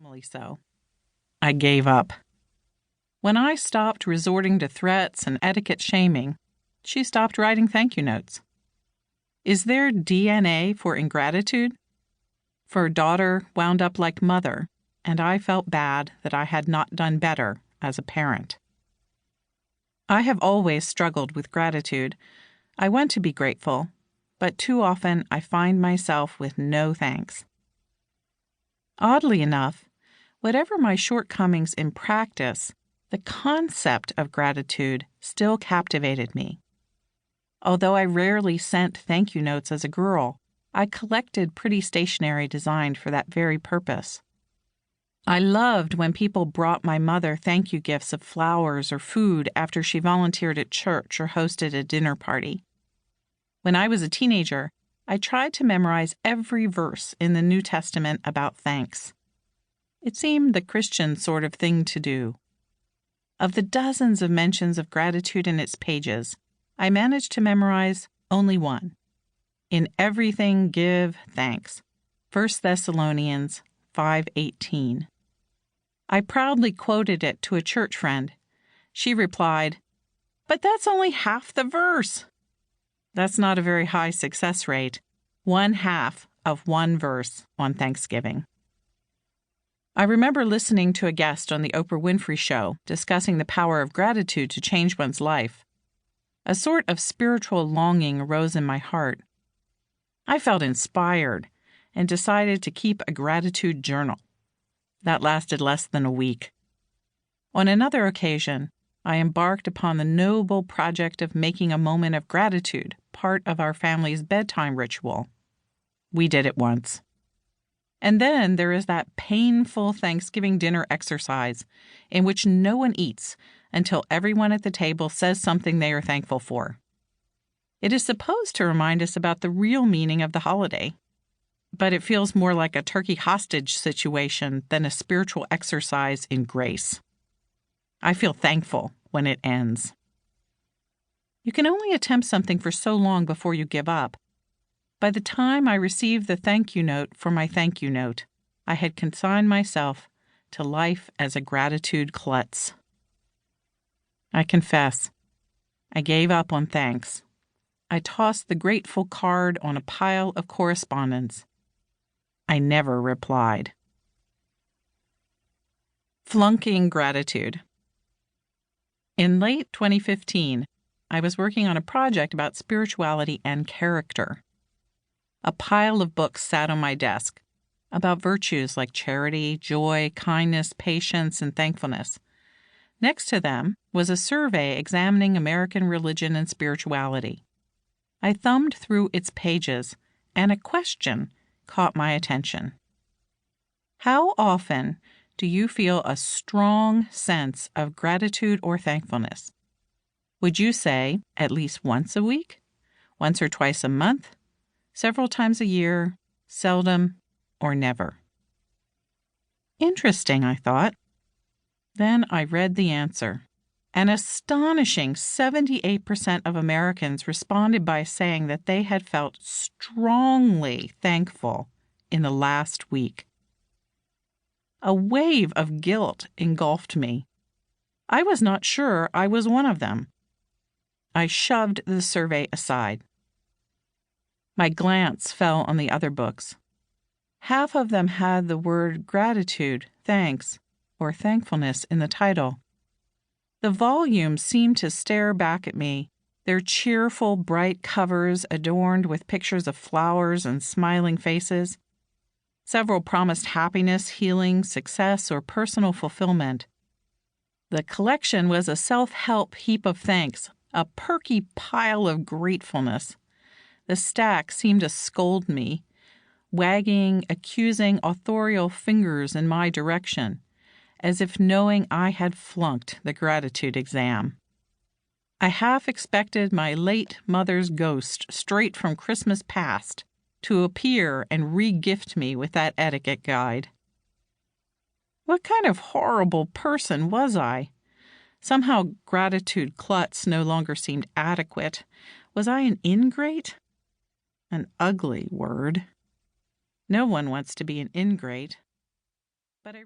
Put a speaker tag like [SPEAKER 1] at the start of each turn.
[SPEAKER 1] emotionally so. I gave up. When I stopped resorting to threats and etiquette shaming, she stopped writing thank you notes. Is there DNA for ingratitude? For daughter wound up like mother, and I felt bad that I had not done better as a parent. I have always struggled with gratitude. I want to be grateful, but too often I find myself with no thanks. Oddly enough, whatever my shortcomings in practice, the concept of gratitude still captivated me. Although I rarely sent thank you notes as a girl, I collected pretty stationery designed for that very purpose. I loved when people brought my mother thank you gifts of flowers or food after she volunteered at church or hosted a dinner party. When I was a teenager, I tried to memorize every verse in the New Testament about thanks. It seemed the Christian sort of thing to do. Of the dozens of mentions of gratitude in its pages, I managed to memorize only one. In everything give thanks. 1 Thessalonians 5:18. I proudly quoted it to a church friend. She replied, "But that's only half the verse." That's not a very high success rate, 1/2 of one verse on Thanksgiving. I remember listening to a guest on the Oprah Winfrey Show discussing the power of gratitude to change one's life. A sort of spiritual longing arose in my heart. I felt inspired and decided to keep a gratitude journal. That lasted less than a week. On another occasion, I embarked upon the noble project of making a moment of gratitude part of our family's bedtime ritual. We did it once. And then there is that painful Thanksgiving dinner exercise in which no one eats until everyone at the table says something they are thankful for. It is supposed to remind us about the real meaning of the holiday, but it feels more like a turkey hostage situation than a spiritual exercise in grace. I feel thankful when it ends. You can only attempt something for so long before you give up. By the time I received the thank you note for my thank you note, I had consigned myself to life as a gratitude klutz. I confess, I gave up on thanks. I tossed the grateful card on a pile of correspondence. I never replied. Flunking gratitude. In late 2015, I was working on a project about spirituality and character. A pile of books sat on my desk about virtues like charity, joy, kindness, patience, and thankfulness. Next to them was a survey examining American religion and spirituality. I thumbed through its pages, and a question caught my attention. How often do you feel a strong sense of gratitude or thankfulness? Would you say at least once a week, once or twice a month, several times a year, seldom, or never? Interesting, I thought. Then I read the answer. An astonishing 78% of Americans responded by saying that they had felt strongly thankful in the last week. A wave of guilt engulfed me. I was not sure I was one of them. I shoved the survey aside. My glance fell on the other books. Half of them had the word gratitude, thanks, or thankfulness in the title. The volumes seemed to stare back at me, their cheerful, bright covers adorned with pictures of flowers and smiling faces. Several promised happiness, healing, success, or personal fulfillment. The collection was a self-help heap of thanks, a perky pile of gratefulness. The stack seemed to scold me, wagging, accusing authorial fingers in my direction, as if knowing I had flunked the gratitude exam. I half expected my late mother's ghost straight from Christmas past to appear and re-gift me with that etiquette guide. What kind of horrible person was I? Somehow gratitude klutz no longer seemed adequate. Was I an ingrate? An ugly word. No one wants to be an ingrate. But I